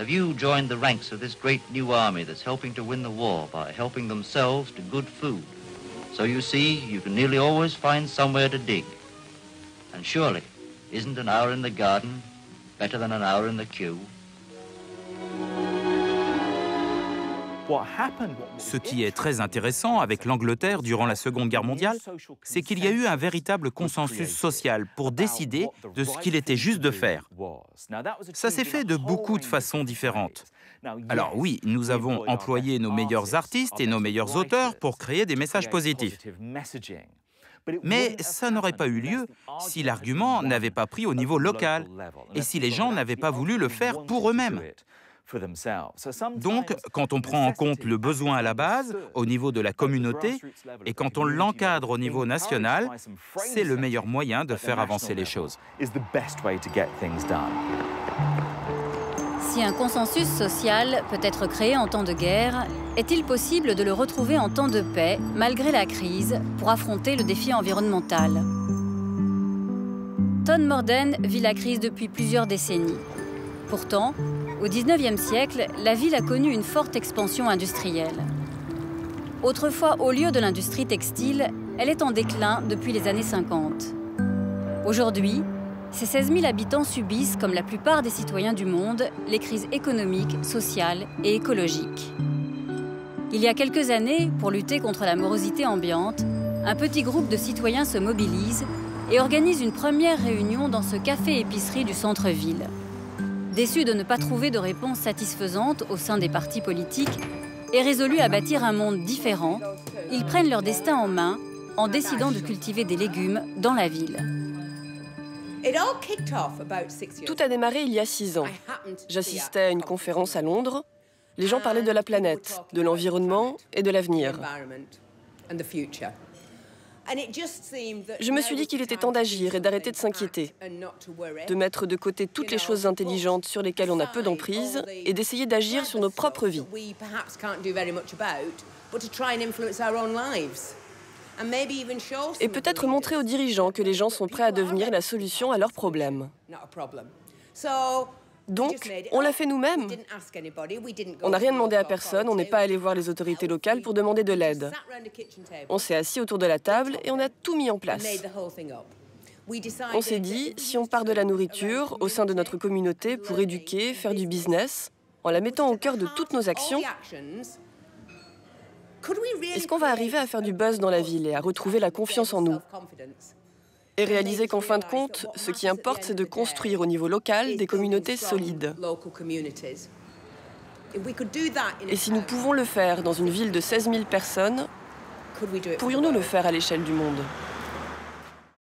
have you joined the ranks of this great new army that's helping to win the war by helping themselves to good food? So you see, you can nearly always find somewhere to dig. And surely, isn't an hour in the garden better than an hour in the queue? Ce qui est très intéressant avec l'Angleterre durant la Seconde Guerre mondiale, c'est qu'il y a eu un véritable consensus social pour décider de ce qu'il était juste de faire. Ça s'est fait de beaucoup de façons différentes. Alors oui, nous avons employé nos meilleurs artistes et nos meilleurs auteurs pour créer des messages positifs. Mais ça n'aurait pas eu lieu si l'argument n'avait pas pris au niveau local et si les gens n'avaient pas voulu le faire pour eux-mêmes. Donc, quand on prend en compte le besoin à la base, au niveau de la communauté, et quand on l'encadre au niveau national, c'est le meilleur moyen de faire avancer les choses. Si un consensus social peut être créé en temps de guerre, est-il possible de le retrouver en temps de paix, malgré la crise, pour affronter le défi environnemental? Ton Morden vit la crise depuis plusieurs décennies. Pourtant, au XIXe siècle, la ville a connu une forte expansion industrielle. Autrefois au lieu de l'industrie textile, elle est en déclin depuis les années 50. Aujourd'hui, ces 16 000 habitants subissent, comme la plupart des citoyens du monde, les crises économiques, sociales et écologiques. Il y a quelques années, pour lutter contre la morosité ambiante, un petit groupe de citoyens se mobilise et organise une première réunion dans ce café-épicerie du centre-ville. Déçus de ne pas trouver de réponse satisfaisante au sein des partis politiques et résolus à bâtir un monde différent, ils prennent leur destin en main en décidant de cultiver des légumes dans la ville. Tout a démarré il y a 6 ans. J'assistais à une conférence à Londres. Les gens parlaient de la planète, de l'environnement et de l'avenir. Je me suis dit qu'il était temps d'agir et d'arrêter de s'inquiéter, de mettre de côté toutes les choses intelligentes sur lesquelles on a peu d'emprise et d'essayer d'agir sur nos propres vies. Et peut-être montrer aux dirigeants que les gens sont prêts à devenir la solution à leurs problèmes. Donc, on l'a fait nous-mêmes. On n'a rien demandé à personne, on n'est pas allé voir les autorités locales pour demander de l'aide. On s'est assis autour de la table et on a tout mis en place. On s'est dit, si on part de la nourriture au sein de notre communauté pour éduquer, faire du business, en la mettant au cœur de toutes nos actions, est-ce qu'on va arriver à faire du buzz dans la ville et à retrouver la confiance en nous ? Et réaliser qu'en fin de compte, ce qui importe, c'est de construire au niveau local des communautés solides. Et si nous pouvons le faire dans une ville de 16 000 personnes, pourrions-nous le faire à l'échelle du monde ?